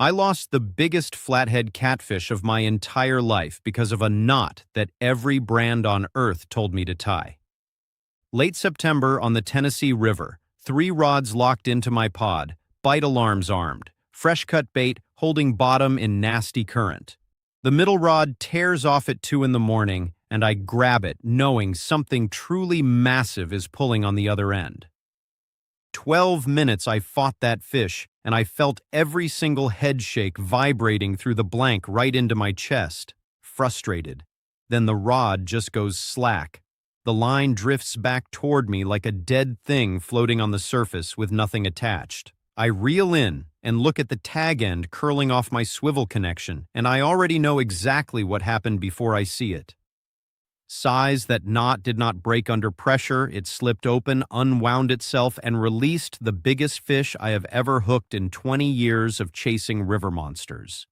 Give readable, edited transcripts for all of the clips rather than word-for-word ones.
I lost the biggest flathead catfish of my entire life because of a knot that every brand on earth told me to tie. Late September on the Tennessee River, 3 rods locked into my pod, bite alarms armed, fresh cut bait holding bottom in nasty current. The middle rod tears off at 2 in the morning, and I grab it, knowing something truly massive is pulling on the other end. 12 minutes I fought that fish, and I felt every single head shake vibrating through the blank right into my chest, frustrated. Then the rod just goes slack. The line drifts back toward me like a dead thing floating on the surface with nothing attached. I reel in and look at the tag end curling off my swivel connection, and I already know exactly what happened before I see it. Size that knot did not break under pressure, it slipped open, unwound itself, and released the biggest fish I have ever hooked in 20 years of chasing river monsters.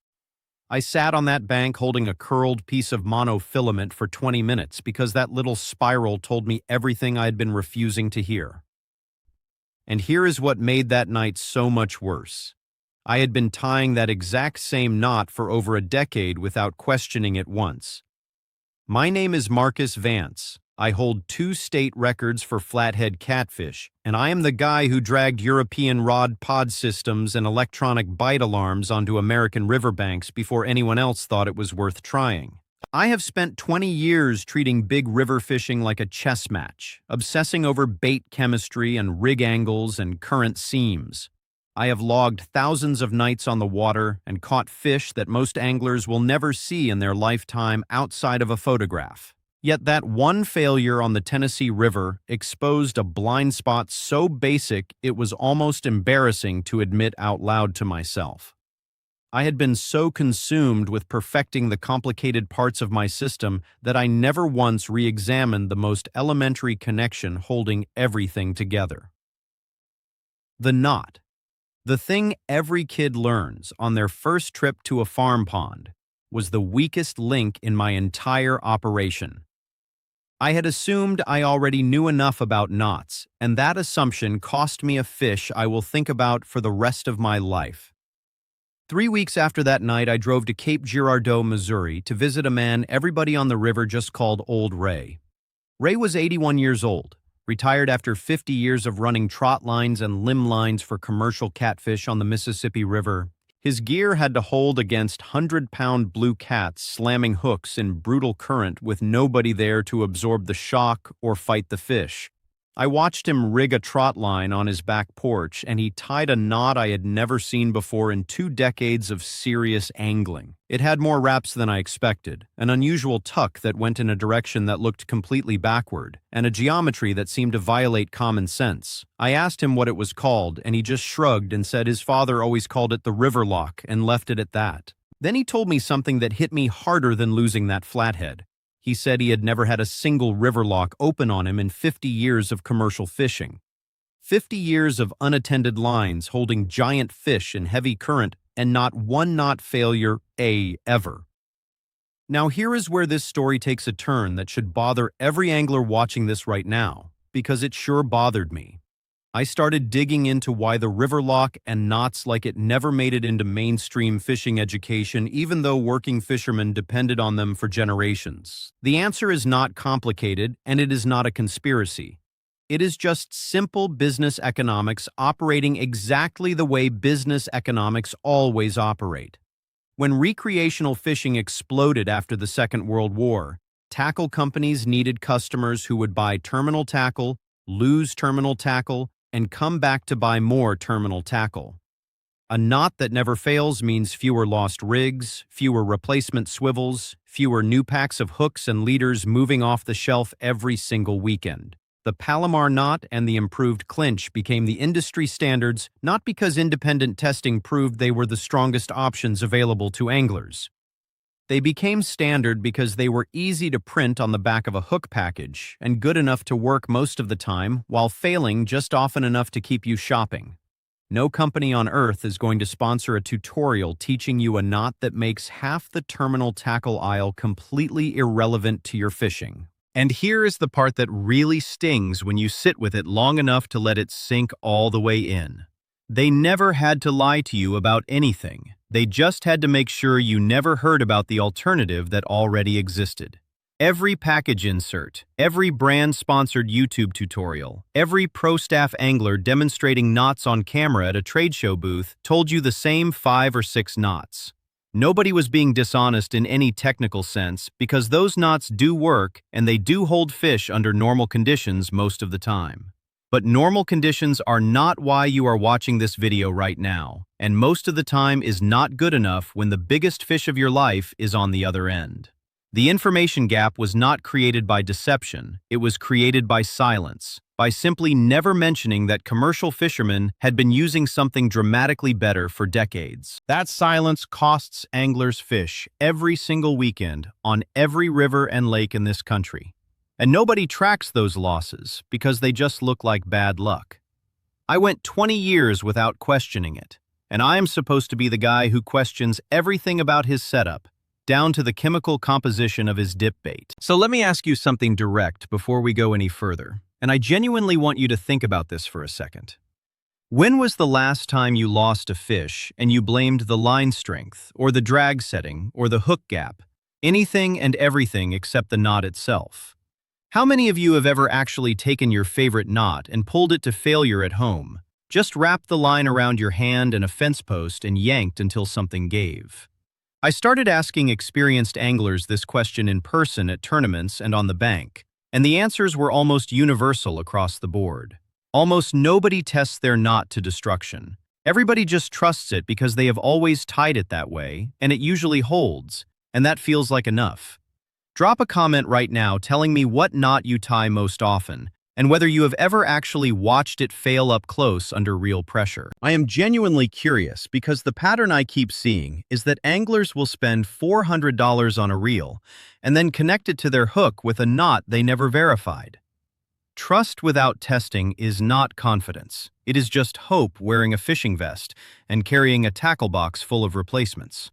I sat on that bank holding a curled piece of monofilament for 20 minutes because that little spiral told me everything I had been refusing to hear. And here is what made that night so much worse. I had been tying that exact same knot for over a decade without questioning it once. My name is Marcus Vance. I hold 2 state records for flathead catfish, and I am the guy who dragged European rod pod systems and electronic bite alarms onto American riverbanks before anyone else thought it was worth trying. I have spent 20 years treating big river fishing like a chess match, obsessing over bait chemistry and rig angles and current seams. I have logged thousands of nights on the water and caught fish that most anglers will never see in their lifetime outside of a photograph. Yet that one failure on the Tennessee River exposed a blind spot so basic it was almost embarrassing to admit out loud to myself. I had been so consumed with perfecting the complicated parts of my system that I never once re-examined the most elementary connection holding everything together. The knot. The thing every kid learns on their first trip to a farm pond was the weakest link in my entire operation. I had assumed I already knew enough about knots, and that assumption cost me a fish I will think about for the rest of my life. 3 weeks after that night, I drove to Cape Girardeau, Missouri, to visit a man everybody on the river just called Old Ray. Ray was 81 years old, retired after 50 years of running trot lines and limb lines for commercial catfish on the Mississippi River. His gear had to hold against 100-pound blue cats slamming hooks in brutal current with nobody there to absorb the shock or fight the fish. I watched him rig a trot line on his back porch, and he tied a knot I had never seen before in 2 decades of serious angling. It had more wraps than I expected, an unusual tuck that went in a direction that looked completely backward, and a geometry that seemed to violate common sense. I asked him what it was called, and he just shrugged and said his father always called it the river lock and left it at that. Then he told me something that hit me harder than losing that flathead. He said he had never had a single river lock open on him in 50 years of commercial fishing. 50 years of unattended lines holding giant fish in heavy current and not one knot failure ever. Now here is where this story takes a turn that should bother every angler watching this right now, because it sure bothered me. I started digging into why the river lock and knots like it never made it into mainstream fishing education, even though working fishermen depended on them for generations. The answer is not complicated, and it is not a conspiracy. It is just simple business economics operating exactly the way business economics always operate. When recreational fishing exploded after the Second World War, tackle companies needed customers who would buy terminal tackle, lose terminal tackle, and come back to buy more terminal tackle. A knot that never fails means fewer lost rigs, fewer replacement swivels, fewer new packs of hooks and leaders moving off the shelf every single weekend. The Palomar knot and the improved Clinch became the industry standards not because independent testing proved they were the strongest options available to anglers. They became standard because they were easy to print on the back of a hook package and good enough to work most of the time while failing just often enough to keep you shopping. No company on earth is going to sponsor a tutorial teaching you a knot that makes half the terminal tackle aisle completely irrelevant to your fishing. And here is the part that really stings when you sit with it long enough to let it sink all the way in. They never had to lie to you about anything. They just had to make sure you never heard about the alternative that already existed. Every package insert, every brand-sponsored YouTube tutorial, every pro staff angler demonstrating knots on camera at a trade show booth told you the same 5 or 6 knots. Nobody was being dishonest in any technical sense because those knots do work and they do hold fish under normal conditions most of the time. But normal conditions are not why you are watching this video right now, and most of the time is not good enough when the biggest fish of your life is on the other end. The information gap was not created by deception, it was created by silence, by simply never mentioning that commercial fishermen had been using something dramatically better for decades. That silence costs anglers fish every single weekend on every river and lake in this country. And nobody tracks those losses because they just look like bad luck. I went 20 years without questioning it, and I am supposed to be the guy who questions everything about his setup, down to the chemical composition of his dip bait. So let me ask you something direct before we go any further, and I genuinely want you to think about this for a second. When was the last time you lost a fish and you blamed the line strength, or the drag setting, or the hook gap? Anything and everything except the knot itself. How many of you have ever actually taken your favorite knot and pulled it to failure at home? Just wrapped the line around your hand and a fence post and yanked until something gave. I started asking experienced anglers this question in person at tournaments and on the bank, and the answers were almost universal across the board. Almost nobody tests their knot to destruction. Everybody just trusts it because they have always tied it that way, and it usually holds, and that feels like enough. Drop a comment right now telling me what knot you tie most often, and whether you have ever actually watched it fail up close under real pressure. I am genuinely curious because the pattern I keep seeing is that anglers will spend $400 on a reel and then connect it to their hook with a knot they never verified. Trust without testing is not confidence. It is just hope wearing a fishing vest and carrying a tackle box full of replacements.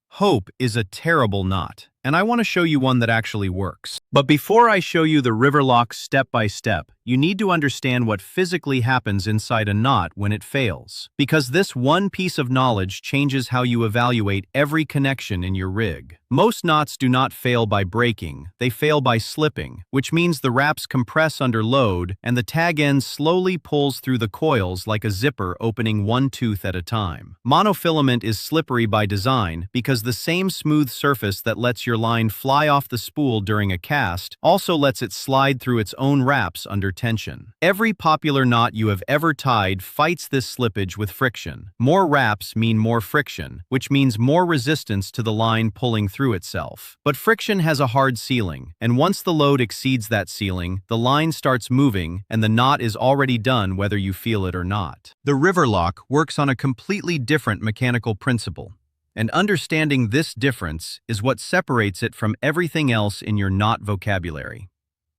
Hope is a terrible knot, and I want to show you one that actually works. But before I show you the river lock step by step, you need to understand what physically happens inside a knot when it fails. Because this one piece of knowledge changes how you evaluate every connection in your rig. Most knots do not fail by breaking, they fail by slipping, which means the wraps compress under load and the tag end slowly pulls through the coils like a zipper opening one tooth at a time. Monofilament is slippery by design because the same smooth surface that lets your line fly off the spool during a cast also lets it slide through its own wraps under tension. Every popular knot you have ever tied fights this slippage with friction. More wraps mean more friction, which means more resistance to the line pulling through itself. But friction has a hard ceiling, and once the load exceeds that ceiling, the line starts moving and the knot is already done whether you feel it or not. The river lock works on a completely different mechanical principle. And understanding this difference is what separates it from everything else in your knot vocabulary.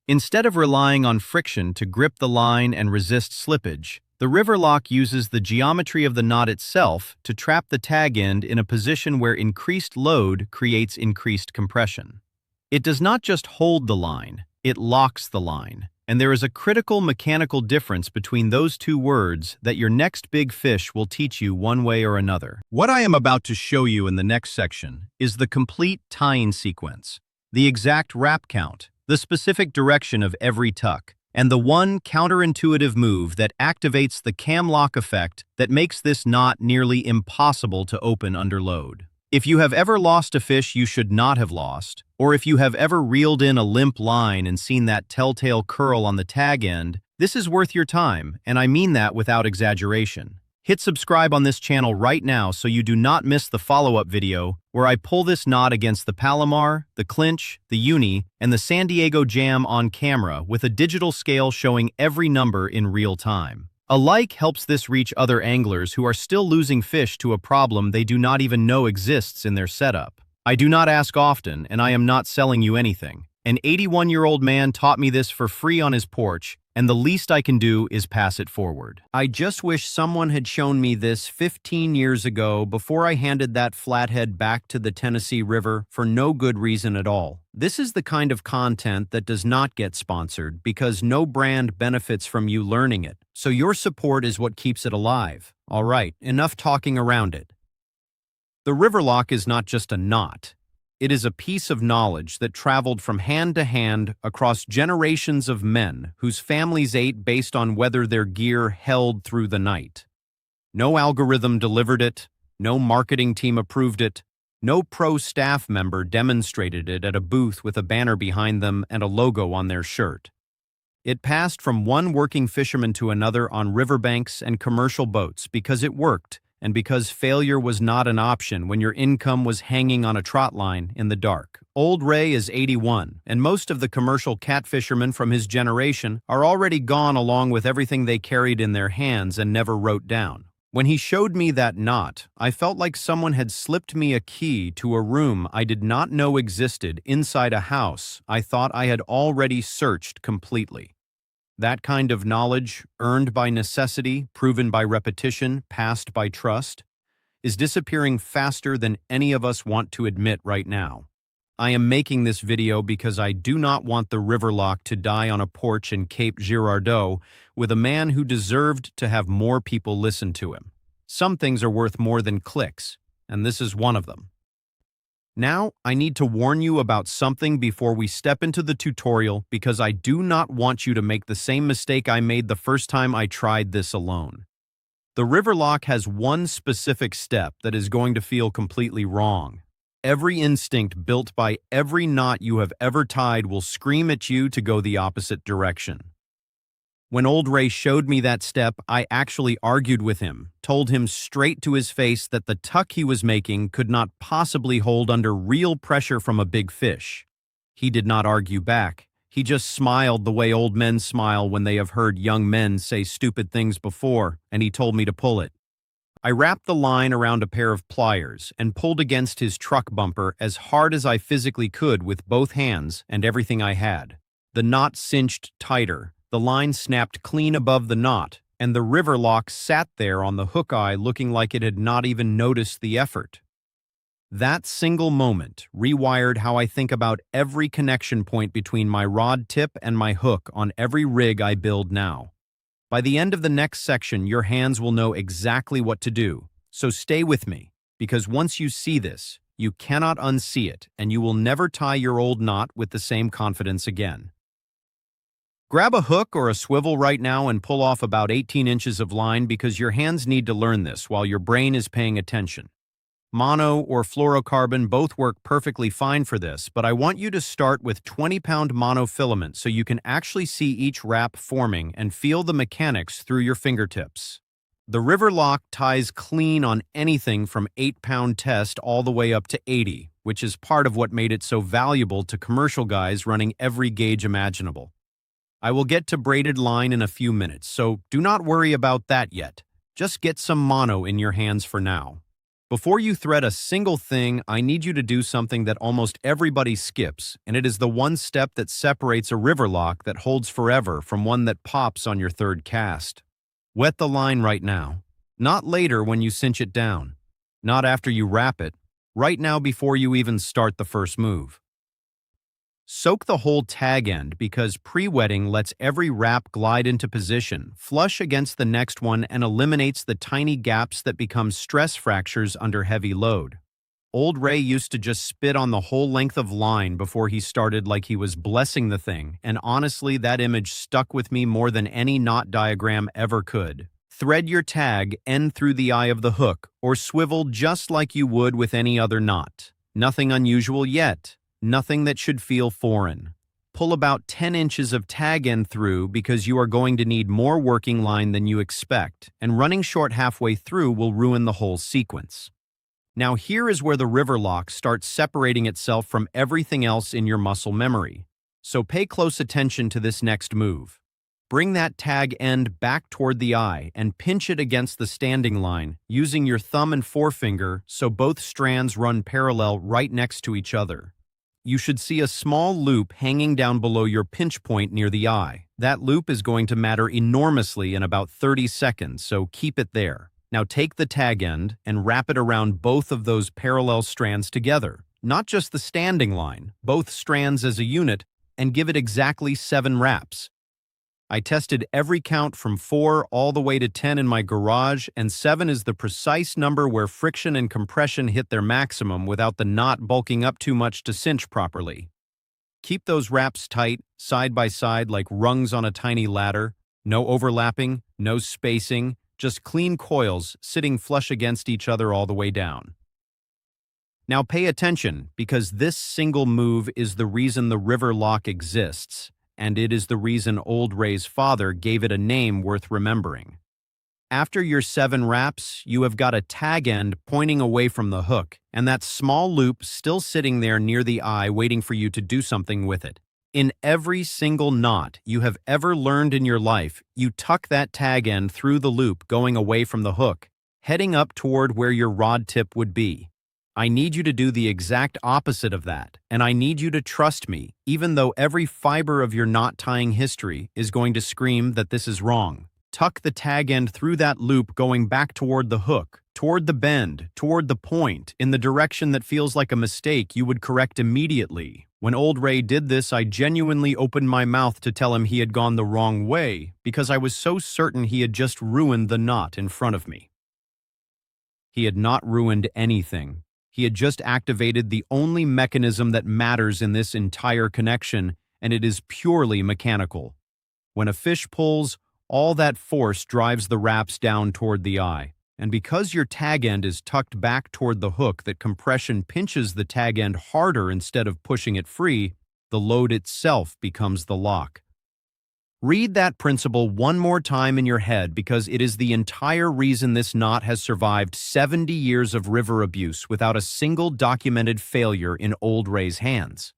Instead of relying on friction to grip the line and resist slippage, the river lock uses the geometry of the knot itself to trap the tag end in a position where increased load creates increased compression. It does not just hold the line, it locks the line. And there is a critical mechanical difference between those two words that your next big fish will teach you one way or another. What I am about to show you in the next section is the complete tying sequence, the exact wrap count, the specific direction of every tuck, and the one counterintuitive move that activates the cam lock effect that makes this knot nearly impossible to open under load. If you have ever lost a fish you should not have lost, or if you have ever reeled in a limp line and seen that telltale curl on the tag end, this is worth your time, and I mean that without exaggeration. Hit subscribe on this channel right now so you do not miss the follow-up video where I pull this knot against the Palomar, the Clinch, the Uni, and the San Diego Jam on camera with a digital scale showing every number in real time. A like helps this reach other anglers who are still losing fish to a problem they do not even know exists in their setup. I do not ask often, and I am not selling you anything. An 81-year-old man taught me this for free on his porch, and the least I can do is pass it forward. I just wish someone had shown me this 15 years ago before I handed that flathead back to the Tennessee River for no good reason at all. This is the kind of content that does not get sponsored because no brand benefits from you learning it, so your support is what keeps it alive. All right, enough talking around it. The Riverlock is not just a knot. It is a piece of knowledge that traveled from hand to hand across generations of men whose families ate based on whether their gear held through the night. No algorithm delivered it, no marketing team approved it, no pro staff member demonstrated it at a booth with a banner behind them and a logo on their shirt. It passed from one working fisherman to another on riverbanks and commercial boats because it worked and because failure was not an option when your income was hanging on a trot line in the dark. Old Ray is 81, and most of the commercial catfishermen from his generation are already gone along with everything they carried in their hands and never wrote down. When he showed me that knot, I felt like someone had slipped me a key to a room I did not know existed inside a house I thought I had already searched completely. That kind of knowledge, earned by necessity, proven by repetition, passed by trust, is disappearing faster than any of us want to admit right now. I am making this video because I do not want the Riverlock to die on a porch in Cape Girardeau with a man who deserved to have more people listen to him. Some things are worth more than clicks, and this is one of them. Now, I need to warn you about something before we step into the tutorial because I do not want you to make the same mistake I made the first time I tried this alone. The Riverlock has one specific step that is going to feel completely wrong. Every instinct built by every knot you have ever tied will scream at you to go the opposite direction. When Old Ray showed me that step, I actually argued with him, told him straight to his face that the tuck he was making could not possibly hold under real pressure from a big fish. He did not argue back. He just smiled the way old men smile when they have heard young men say stupid things before, and he told me to pull it. I wrapped the line around a pair of pliers and pulled against his truck bumper as hard as I physically could with both hands and everything I had. The knot cinched tighter. The line snapped clean above the knot, and the Riverlock sat there on the hook eye looking like it had not even noticed the effort. That single moment rewired how I think about every connection point between my rod tip and my hook on every rig I build now. By the end of the next section, your hands will know exactly what to do, so stay with me, because once you see this, you cannot unsee it, and you will never tie your old knot with the same confidence again. Grab a hook or a swivel right now and pull off about 18 inches of line because your hands need to learn this while your brain is paying attention. Mono or fluorocarbon both work perfectly fine for this, but I want you to start with 20-pound monofilament so you can actually see each wrap forming and feel the mechanics through your fingertips. The Riverlock ties clean on anything from 8-pound test all the way up to 80, which is part of what made it so valuable to commercial guys running every gauge imaginable. I will get to braided line in a few minutes, so do not worry about that yet. Just get some mono in your hands for now. Before you thread a single thing, I need you to do something that almost everybody skips, and it is the one step that separates a Riverlock that holds forever from one that pops on your third cast. Wet the line right now. Not later when you cinch it down. Not after you wrap it. Right now before you even start the first move. Soak the whole tag end because pre-wetting lets every wrap glide into position, flush against the next one, and eliminates the tiny gaps that become stress fractures under heavy load. Old Ray used to just spit on the whole length of line before he started like he was blessing the thing, and honestly, that image stuck with me more than any knot diagram ever could. Thread your tag end through the eye of the hook, or swivel just like you would with any other knot. Nothing unusual yet. Nothing that should feel foreign. Pull about 10 inches of tag end through because you are going to need more working line than you expect, and running short halfway through will ruin the whole sequence. Now here is where the Riverlock starts separating itself from everything else in your muscle memory. So pay close attention to this next move. Bring that tag end back toward the eye and pinch it against the standing line using your thumb and forefinger so both strands run parallel right next to each other. You should see a small loop hanging down below your pinch point near the eye. That loop is going to matter enormously in about 30 seconds, so keep it there. Now take the tag end and wrap it around both of those parallel strands together, not just the standing line, both strands as a unit, and give it exactly 7 wraps. I tested every count from 4 all the way to 10 in my garage, and 7 is the precise number where friction and compression hit their maximum without the knot bulking up too much to cinch properly. Keep those wraps tight, side by side like rungs on a tiny ladder. No overlapping, no spacing, just clean coils sitting flush against each other all the way down. Now pay attention, because this single move is the reason the river lock exists, and it is the reason Old Ray's father gave it a name worth remembering. After your 7 wraps, you have got a tag end pointing away from the hook, and that small loop still sitting there near the eye waiting for you to do something with it. In every single knot you have ever learned in your life, you tuck that tag end through the loop going away from the hook, heading up toward where your rod tip would be. I need you to do the exact opposite of that, and I need you to trust me, even though every fiber of your knot tying history is going to scream that this is wrong. Tuck the tag end through that loop going back toward the hook, toward the bend, toward the point, in the direction that feels like a mistake you would correct immediately. When Old Ray did this, I genuinely opened my mouth to tell him he had gone the wrong way, because I was so certain he had just ruined the knot in front of me. He had not ruined anything. He had just activated the only mechanism that matters in this entire connection, and it is purely mechanical. When a fish pulls, all that force drives the wraps down toward the eye, and because your tag end is tucked back toward the hook, that compression pinches the tag end harder instead of pushing it free, the load itself becomes the lock. Read that principle one more time in your head, because it is the entire reason this knot has survived 70 years of river abuse without a single documented failure in Old Ray's hands.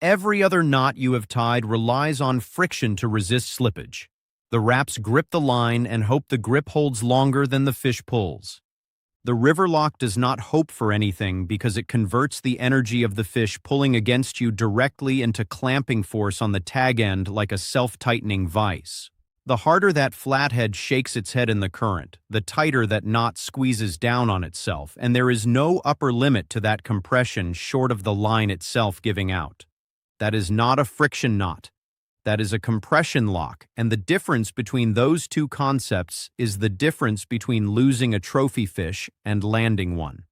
Every other knot you have tied relies on friction to resist slippage. The wraps grip the line and hope the grip holds longer than the fish pulls. The river lock does not hope for anything, because it converts the energy of the fish pulling against you directly into clamping force on the tag end like a self-tightening vise. The harder that flathead shakes its head in the current, the tighter that knot squeezes down on itself, and there is no upper limit to that compression short of the line itself giving out. That is not a friction knot. That is a compression lock, and the difference between those two concepts is the difference between losing a trophy fish and landing one.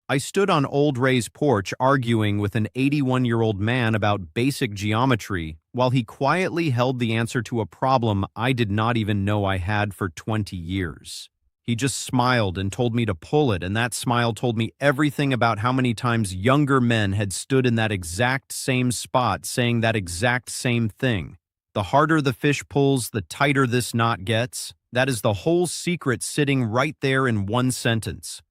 I stood on Old Ray's porch arguing with an 81-year-old man about basic geometry while he quietly held the answer to a problem I did not even know I had for 20 years. He just smiled and told me to pull it, and that smile told me everything about how many times younger men had stood in that exact same spot saying that exact same thing. The harder the fish pulls, the tighter this knot gets. That is the whole secret sitting right there in one sentence.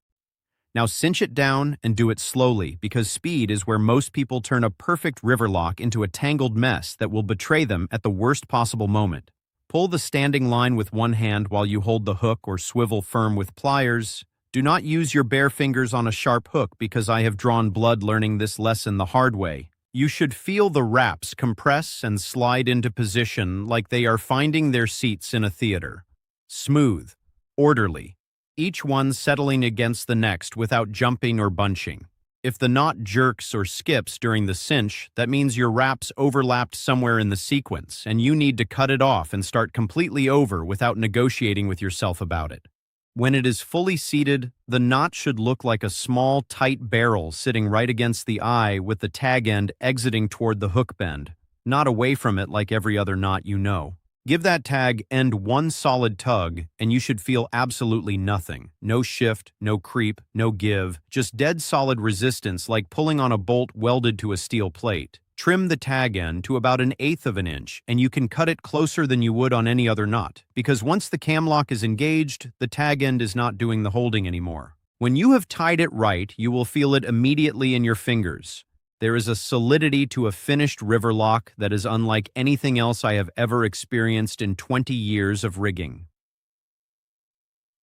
Now cinch it down and do it slowly, because speed is where most people turn a perfect river lock into a tangled mess that will betray them at the worst possible moment. Pull the standing line with one hand while you hold the hook or swivel firm with pliers. Do not use your bare fingers on a sharp hook, because I have drawn blood learning this lesson the hard way. You should feel the wraps compress and slide into position like they are finding their seats in a theater. Smooth, orderly, each one settling against the next without jumping or bunching. If the knot jerks or skips during the cinch, that means your wraps overlapped somewhere in the sequence, and you need to cut it off and start completely over without negotiating with yourself about it. When it is fully seated, the knot should look like a small, tight barrel sitting right against the eye with the tag end exiting toward the hook bend, not away from it like every other knot you know. Give that tag end one solid tug, and you should feel absolutely nothing. No shift, no creep, no give, just dead solid resistance like pulling on a bolt welded to a steel plate. Trim the tag end to about 1/8 of an inch, and you can cut it closer than you would on any other knot, because once the cam lock is engaged, the tag end is not doing the holding anymore. When you have tied it right, you will feel it immediately in your fingers. There is a solidity to a finished river lock that is unlike anything else I have ever experienced in 20 years of rigging.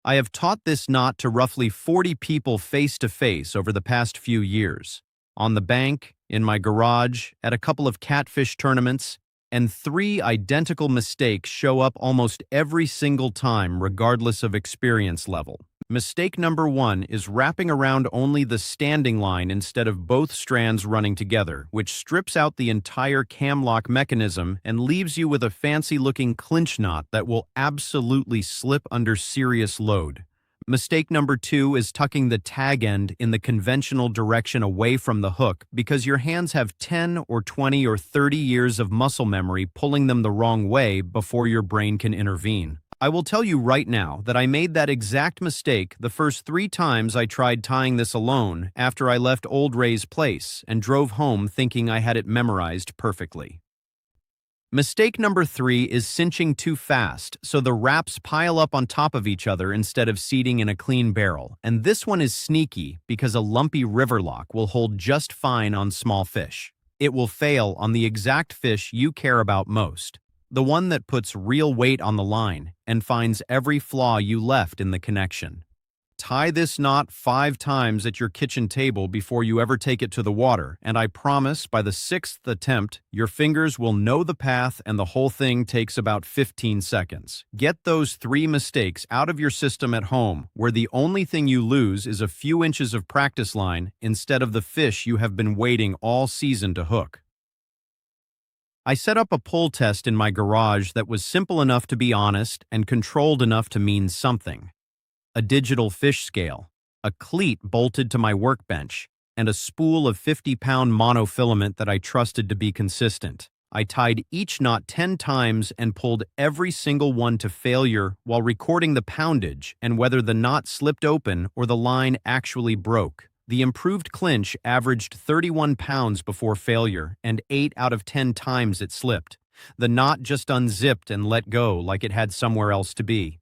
I have taught this knot to roughly 40 people face-to-face over the past few years. On the bank, in my garage, at a couple of catfish tournaments, And 3 identical mistakes show up almost every single time, regardless of experience level. Mistake number 1 is wrapping around only the standing line instead of both strands running together, which strips out the entire cam lock mechanism and leaves you with a fancy-looking clinch knot that will absolutely slip under serious load. Mistake number 2 is tucking the tag end in the conventional direction away from the hook because your hands have 10 or 20 or 30 years of muscle memory pulling them the wrong way before your brain can intervene. I will tell you right now that I made that exact mistake the first 3 times I tried tying this alone after I left Old Ray's place and drove home thinking I had it memorized perfectly. Mistake number 3 is cinching too fast, so the wraps pile up on top of each other instead of seating in a clean barrel, and this one is sneaky because a lumpy river lock will hold just fine on small fish. It will fail on the exact fish you care about most, the one that puts real weight on the line and finds every flaw you left in the connection. Tie this knot 5 times at your kitchen table before you ever take it to the water, and I promise by the 6th attempt, your fingers will know the path and the whole thing takes about 15 seconds. Get those 3 mistakes out of your system at home, where the only thing you lose is a few inches of practice line instead of the fish you have been waiting all season to hook. I set up a pull test in my garage that was simple enough to be honest and controlled enough to mean something. A digital fish scale, a cleat bolted to my workbench, and a spool of 50-pound monofilament that I trusted to be consistent. I tied each knot 10 times and pulled every single one to failure while recording the poundage and whether the knot slipped open or the line actually broke. The improved clinch averaged 31 pounds before failure, and 8 out of 10 times it slipped. The knot just unzipped and let go like it had somewhere else to be.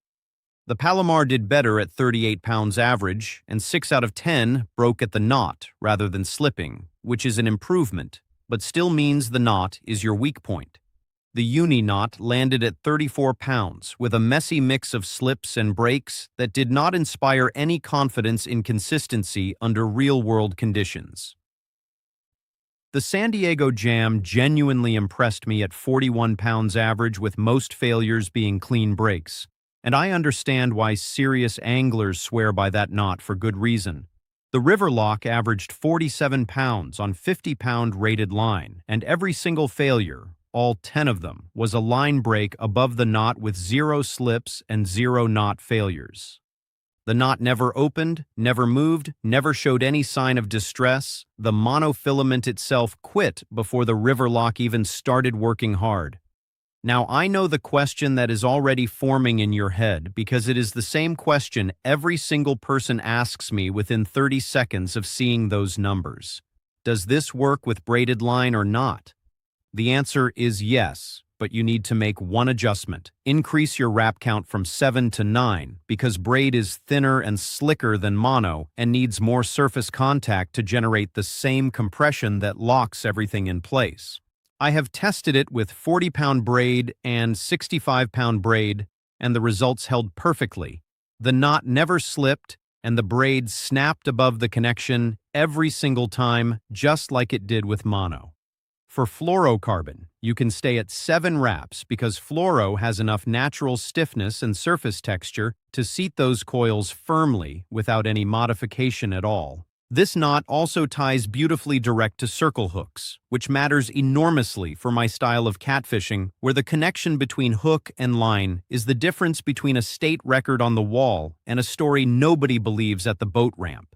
The Palomar did better at 38 pounds average, and 6 out of 10 broke at the knot rather than slipping, which is an improvement, but still means the knot is your weak point. The uni knot landed at 34 pounds, with a messy mix of slips and breaks that did not inspire any confidence in consistency under real-world conditions. The San Diego Jam genuinely impressed me at 41 pounds average, with most failures being clean breaks. And I understand why serious anglers swear by that knot for good reason. The river lock averaged 47 pounds on 50-pound rated line, and every single failure, all 10 of them, was a line break above the knot with 0 slips and 0 knot failures. The knot never opened, never moved, never showed any sign of distress. The monofilament itself quit before the river lock even started working hard. Now, I know the question that is already forming in your head because it is the same question every single person asks me within 30 seconds of seeing those numbers. Does this work with braided line or not? The answer is yes, but you need to make one adjustment. Increase your wrap count from 7 to 9 because braid is thinner and slicker than mono and needs more surface contact to generate the same compression that locks everything in place. I have tested it with 40-pound braid and 65-pound braid, and the results held perfectly. The knot never slipped, and the braid snapped above the connection every single time, just like it did with mono. For fluorocarbon, you can stay at 7 wraps because fluoro has enough natural stiffness and surface texture to seat those coils firmly without any modification at all. This knot also ties beautifully direct to circle hooks, which matters enormously for my style of catfishing, where the connection between hook and line is the difference between a state record on the wall and a story nobody believes at the boat ramp.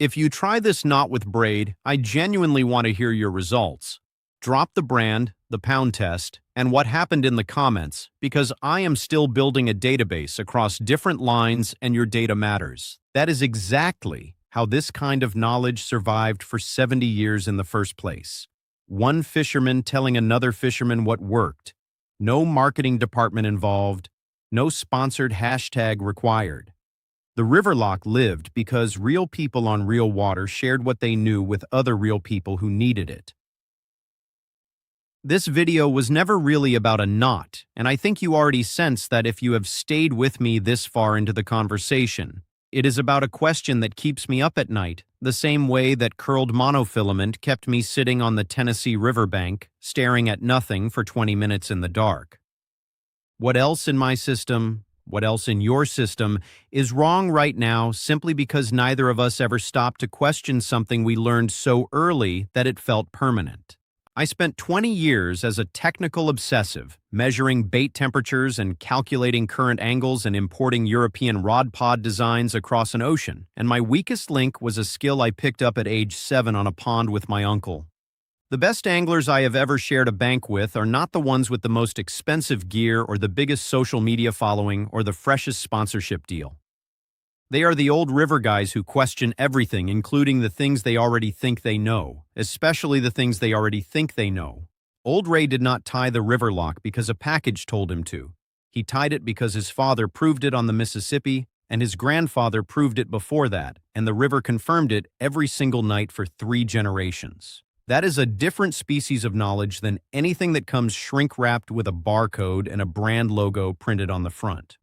If you try this knot with braid, I genuinely want to hear your results. Drop the brand, the pound test, and what happened in the comments, because I am still building a database across different lines and your data matters. That is exactly how this kind of knowledge survived for 70 years in the first place. One fisherman telling another fisherman what worked. No marketing department involved. No sponsored hashtag required. The Riverlock lived because real people on real water shared what they knew with other real people who needed it. This video was never really about a knot, and I think you already sense that if you have stayed with me this far into the conversation. It is about a question that keeps me up at night, the same way that curled monofilament kept me sitting on the Tennessee riverbank, staring at nothing for 20 minutes in the dark. What else in my system, what else in your system, is wrong right now simply because neither of us ever stopped to question something we learned so early that it felt permanent? I spent 20 years as a technical obsessive, measuring bait temperatures and calculating current angles and importing European rod pod designs across an ocean, and my weakest link was a skill I picked up at age 7 on a pond with my uncle. The best anglers I have ever shared a bank with are not the ones with the most expensive gear or the biggest social media following or the freshest sponsorship deal. They are the old river guys who question everything, including the things they already think they know, especially the things they already think they know. Old Ray did not tie the river lock because a package told him to. He tied it because his father proved it on the Mississippi, and his grandfather proved it before that, and the river confirmed it every single night for 3 generations. That is a different species of knowledge than anything that comes shrink-wrapped with a barcode and a brand logo printed on the front.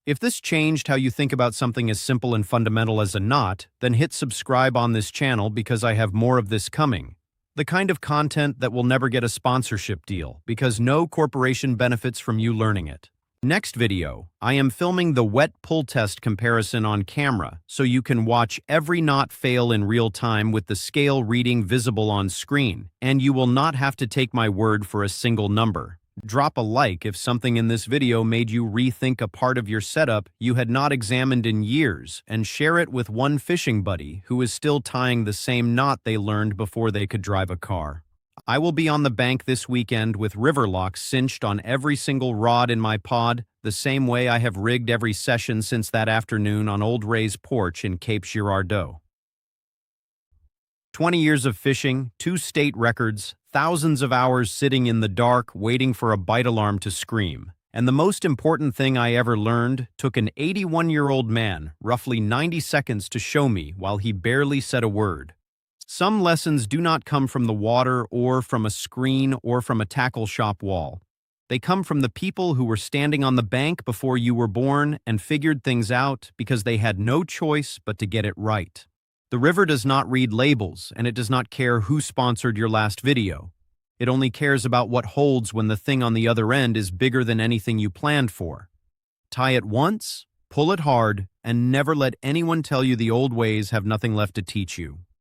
If this changed how you think about something as simple and fundamental as a knot, then hit subscribe on this channel because I have more of this coming. The kind of content that will never get a sponsorship deal because no corporation benefits from you learning it. Next video, I am filming the wet pull test comparison on camera so you can watch every knot fail in real time with the scale reading visible on screen, and you will not have to take my word for a single number. Drop a like if something in this video made you rethink a part of your setup you had not examined in years, and share it with one fishing buddy who is still tying the same knot they learned before they could drive a car. I will be on the bank this weekend with river locks cinched on every single rod in my pod, the same way I have rigged every session since that afternoon on Old Ray's porch in Cape Girardeau. 20 years of fishing, 2 state records, thousands of hours sitting in the dark waiting for a bite alarm to scream. And the most important thing I ever learned took an 81-year-old man roughly 90 seconds to show me while he barely said a word. Some lessons do not come from the water or from a screen or from a tackle shop wall. They come from the people who were standing on the bank before you were born and figured things out because they had no choice but to get it right. The river does not read labels, and it does not care who sponsored your last video. It only cares about what holds when the thing on the other end is bigger than anything you planned for. Tie it once, pull it hard, and never let anyone tell you the old ways have nothing left to teach you.